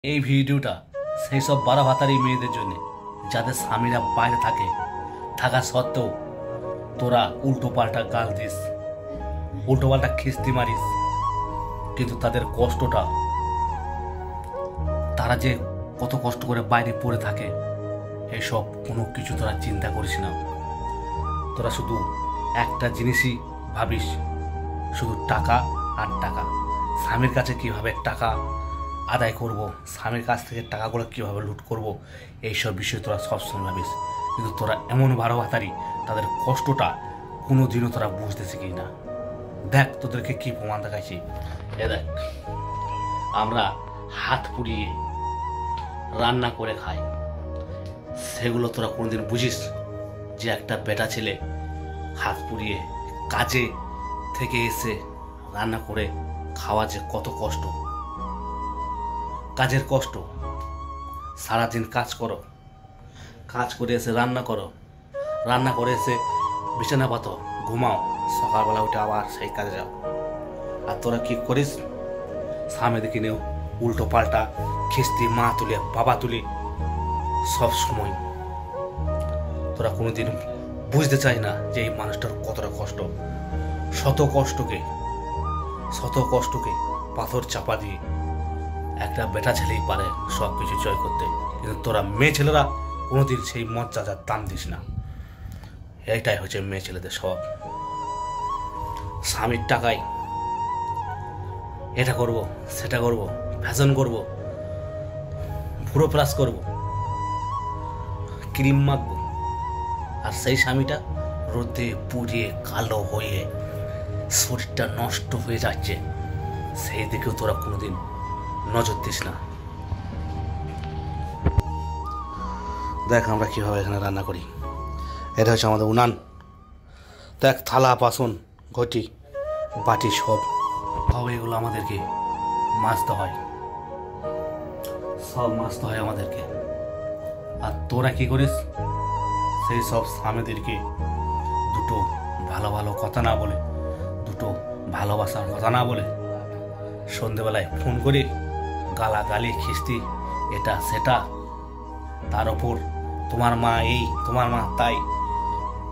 এই ভিডিওটা সেই সব 12 ভাতারি মেয়েদের জন্য যাদের স্বামীরা বাইরে থাকা সত্ত্বেও তোরা উল্টো পাল্টা গাল দিস, উল্টো পাল্টা খিস্তি মারিস, কিন্তু তাদের কষ্টটা, তারা যে কত কষ্ট করে বাইরে পড়ে থাকে এইসব কোনো কিছু তোরা চিন্তা করিস না। তোরা শুধু একটা জিনিসই ভাবিস, শুধু টাকা আর টাকা। স্বামীর কাছে কিভাবে টাকা আদায় করব, স্বামীর কাছ থেকে টাকাগুলো কীভাবে লুট করব, এইসব বিষয়ে তোরা সবসময় ভাবিস। কিন্তু তোরা এমন 12 ভাতারি, তাদের কষ্টটা কোনো দিনও তোরা বুঝতে শিখিস না। দেখ তোদেরকে কি প্রমাণ দেখাচ্ছি। এ দেখ, আমরা হাত পুড়িয়ে রান্না করে খাই, সেগুলো তোরা কোনোদিন বুঝিস যে একটা বেটা ছেলে হাত পুড়িয়ে কাজে থেকে এসে রান্না করে খাওয়া যে কত কষ্ট, কাজের কষ্ট। সারাদিন কাজ করো, কাজ করে এসে রান্না করো, রান্না করে এসে বিছানা পাতো, ঘুমাও, সকালবেলা উঠে আবার সেই কাজে যাও। আর তোরা কি করিস? স্বামী দেখি নেও উল্টো পাল্টা খিস্তি, মা তুলে বাবা তুলে সব সময়। তোরা কোনোদিন বুঝতে চাই না যে এই মানুষটার কতটা কষ্ট, শত কষ্টকে পাথর চাপা দিয়ে একটা বেটা ছেলেই পারে সব কিছু জয় করতে। কিন্তু তোরা মেয়ে ছেলেরা কোনোদিন সেই মর্যাদার দাম দিস না। এইটাই হচ্ছে মেয়ে ছেলেদের স্বভাব। স্বামীর টাকায় এটা করব, সেটা করব, ফ্যাশন করব, পুরো প্লাস করব, ক্রিম মাখবো, আর সেই স্বামীটা রোদে পুড়িয়ে কালো হয়ে শরীরটা নষ্ট হয়ে যাচ্ছে, সেই দিকেও তোরা কোনোদিন নজর দিস না। দেখ আমরা কীভাবে এখানে রান্না করি। এটা হচ্ছে আমাদের উনান। দেখ থালা বাসন ঘটি বাটি সব এগুলো আমাদেরকে মাজতে হয়, সব মাজতে হয় আমাদেরকে। আর তোরা কি করিস? সেই সব স্বামীদেরকে দুটো ভালো ভালো কথা না বলে, দুটো ভালোবাসার কথা না বলে সন্ধেবেলায় ফোন করে গালাগালি, খিস্তি, এটা সেটা, তার ওপর তোমার মা এই, তোমার মা তাই,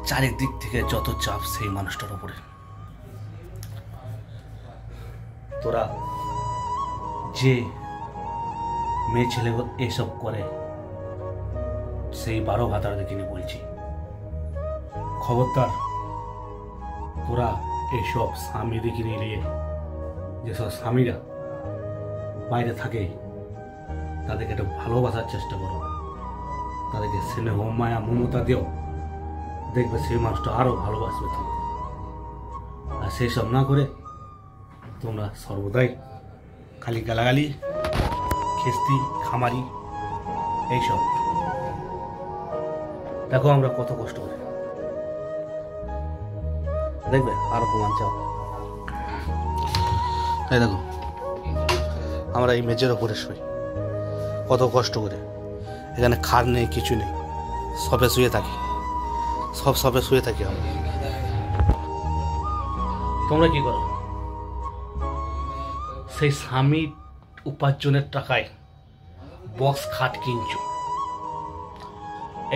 চারিদিক থেকে যত চাপ সেই মানুষটার উপরে। তোরা যে মেয়ে ছেলে এসব করে, সেই 12 ভাতার দেখে নিয়ে বলছি, খবরদার তোরা এইসব স্বামী দেখে নিয়ে, যেসব স্বামীরা বাইরে থাকে তাদেরকে একটু ভালোবাসার চেষ্টা করো, তাদেরকে স্নেহ মায়া মমতা দিও, দেখবে সেই মানুষটা আরো ভালোবাসবে তোমাকে। আর সেই সব না করে তোমরা সর্বদাই খালি গালাগালি, খিস্তি, খামারি, এইসব। দেখো আমরা কত কষ্ট করি, দেখবে আরো প্রমাণ চাও। এই দেখো আমরা এই মেজের ওপরে শুই, কত কষ্ট করে। এখানে খাট নেই, কিছু নেই, সবে শুয়ে থাকি, সবে শুয়ে থাকি আমরা। তোমরা কি করো? সেই স্বামীর উপার্জনের টাকায় বক্স খাট কিনছো,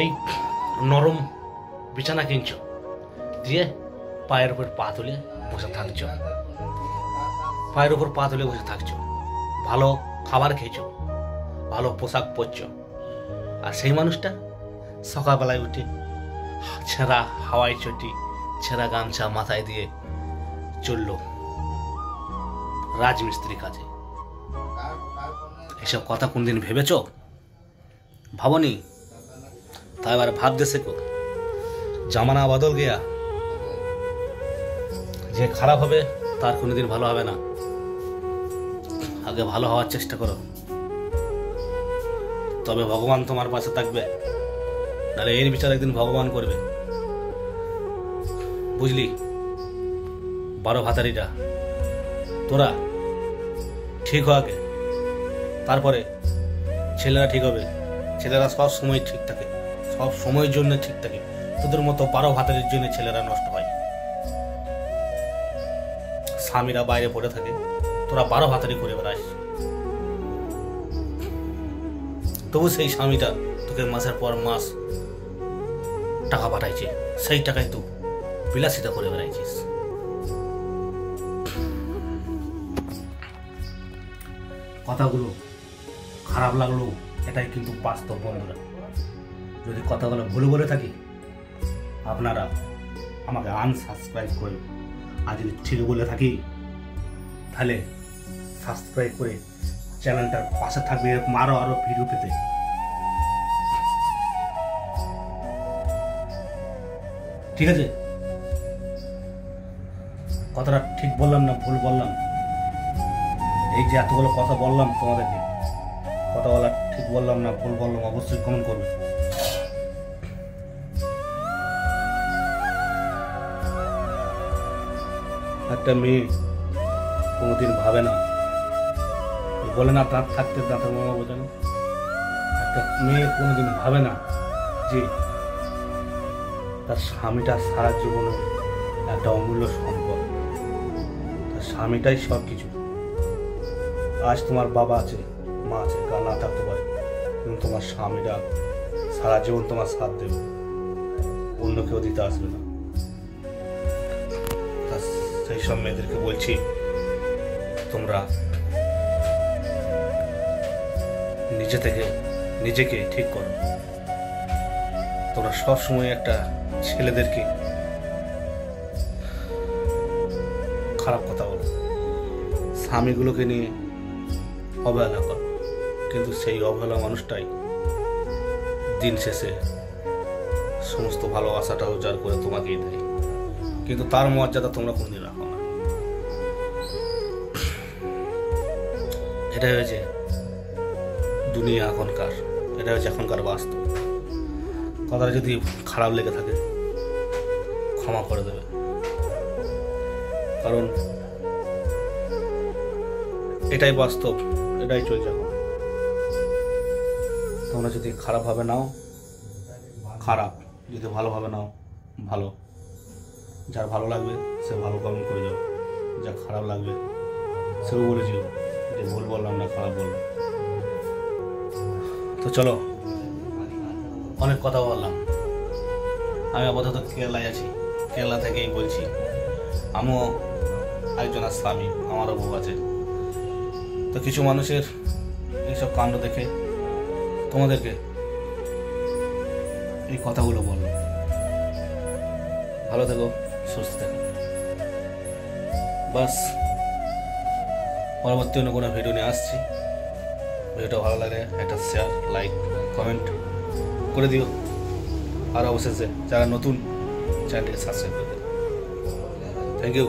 এই নরম বিছানা কিনছো, দিয়ে পায়ের উপর পা তুলে বসে থাকছো, পায়ের উপর পা তুলে বসে থাকছো, ভালো খাবার খেয়েছো, ভালো পোশাক পরছো। আর সেই মানুষটা সকালবেলায় উঠে ছেঁড়া হাওয়াই চটি, ছেঁড়া গামছা মাথায় দিয়ে চলল রাজমিস্ত্রি কাজে। এসব কথা কোনদিন ভেবেছ? ভাবনি? তাই এবার ভাবতে শেখো, জামানা বদল গিয়া। যে খারাপ হবে তার কোনোদিন ভালো হবে না। আগে ভালো হওয়ার চেষ্টা করো, তবে ভগবান তোমার পাশে থাকবে, নাহলে এর বিচার একদিন ভগবান করবে। বুঝলি 12 ভাতারিটা, তোরা ঠিক হও আগে, তারপরে ছেলেরা ঠিক হবে। ছেলেরা সব সময় ঠিক থাকে, সব সময়ের জন্য ঠিক থাকে। তোদের মতো 12 ভাতারির জন্য ছেলেরা নষ্ট হয়। স্বামীরা বাইরে পড়ে থাকে, তোরা 12 ভাতারি করে বেড়াস। তবু সেই স্বামীটা তোকে মাসের পর মাস টাকা পাঠাইছে, সেই টাকায় তুই বিলাসিতা করে বেড়াইছিস। কথাগুলো খারাপ লাগলো, এটাই কিন্তু বাস্তব বন্ধুরা। যদি কথাগুলো ভুল বলে থাকি আপনারা আমাকে আনসাবস্ক্রাইব করুন, আর যদি ঠিক বলে থাকি তাহলে সাবস্ক্রাইব করে চ্যানেলটার পাশে থাকবে এরকম আরো ভিডিও পেতে। ঠিক আছে, কথাটা ঠিক বললাম না ভুল বললাম? এই যে এতগুলো কথা বললাম তোমাদেরকে, কথা বলা ঠিক বললাম না ভুল বললাম অবশ্যই কমেন্ট করবে। একটা মেয়ে কোনোদিন ভাবে না, বলে না দাঁত থাকতে দাঁতের মামা বোঝে না। একটা মেয়ে কোনোদিন ভাবে না যে তার স্বামীটা সারা জীবনে একটা অমূল্য সম্পদ, তার স্বামীটাই সব কিছু। আজ তোমার বাবা আছে, মা আছে, কাল না থাকতে পারে, কিন্তু তোমার স্বামীটা সারা জীবন তোমার সাথ দেবে, অন্য কেউ দিতে আসবে না। সেই সব মেয়েদেরকে বলছি, তোমরা নিজেকে ঠিক করো। তোমরা সবসময় একটা ছেলেদেরকে খারাপ কথা বলো, স্বামীগুলোকে নিয়ে অবহেলা করো, কিন্তু সেই অবহেলা মানুষটাই দিন শেষে সমস্ত ভালোবাসাটা উজাড় করে তোমাকেই দেয়, কিন্তু তার মর্যাদা তোমরা কোনদিন রাখো না। এটাই হয়েছে দুনিয়া এখনকার, এটা হচ্ছে এখনকার বাস্তব। কথাটা যদি খারাপ লেগে থাকে ক্ষমা করে দেবে, কারণ এটাই বাস্তব, এটাই চলছে এখন। তোমরা যদি খারাপভাবে নাও খারাপ, যদি ভালোভাবে নাও ভালো। যার ভালো লাগবে সে ভালো কমেন্ট করে যাও, যা খারাপ লাগবে সেও বলে যাও যে ভুল বললাম না, খারাপ বললাম। তো চলো, অনেক কথা বললাম। আমি আপাতত কেরালায় আছি, কেরালা থেকেই বলছি। আমিও একজন স্বামী, আমারও বউ আছে। তো কিছু মানুষের এইসব কাণ্ড দেখে তোমাদেরকে এই কথাগুলো বললো। ভালো থেকো, সুস্থ থেকো। বাস, পরবর্তী অন্য কোনো ভিডিও নিয়ে আসছি। ভিডিওটা ভালো লাগলে একটা শেয়ার, লাইক, কমেন্ট করে দিও। আর অবশেষে যারা নতুন চ্যানেলটিকে সাবস্ক্রাইব করে দিও। Thank you.